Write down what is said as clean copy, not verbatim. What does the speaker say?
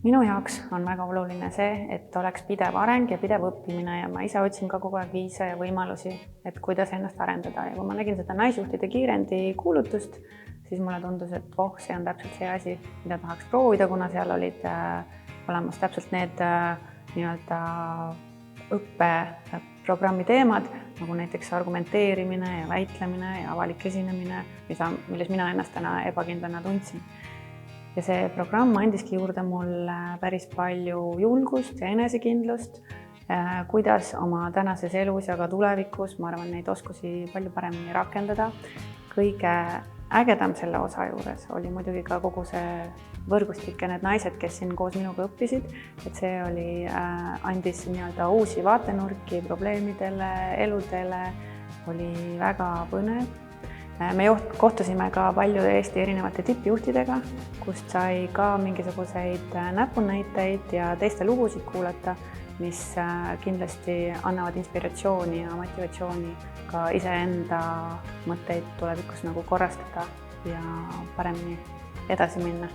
Minu jaoks on väga oluline see, et oleks pidev areng ja pidev õppimine ja ma ise otsin ka kogu aeg viise ja võimalusi, et kuidas ennast arendada. Ja kui ma nägin seda naisjuhtide kiirendi kuulutust, siis mulle tundus, et see on täpselt see asi, mida tahaks proovida, kuna seal olid olemas täpselt need nii-öelda õppeprogrammi teemad, nagu näiteks argumenteerimine ja väitlemine ja avalik esinemine, milles mina ennast täna ebakindlana tundsin. Ja see programm andiski juurde mulle päris palju julgust ja enesekindlust, kuidas oma tänases elus ja ka tulevikus, ma arvan, neid oskusi palju paremini rakendada. Kõige ägedam selle osa juures oli muidugi ka kogu see võrgustik ja need naised, kes siin koos minuga õppisid, et see andis nii-öelda uusi vaatenurki probleemidele, eludele, oli väga põnev. Me kohtusime ka paljude Eesti erinevate tippjuhtidega, kust sai ka mingisuguseid näpunäiteid ja teiste lugusid kuulata, mis kindlasti annavad inspiratsiooni ja motivatsiooni ka iseenda mõtteid tulevikus nagu korrastada ja paremini edasi minna.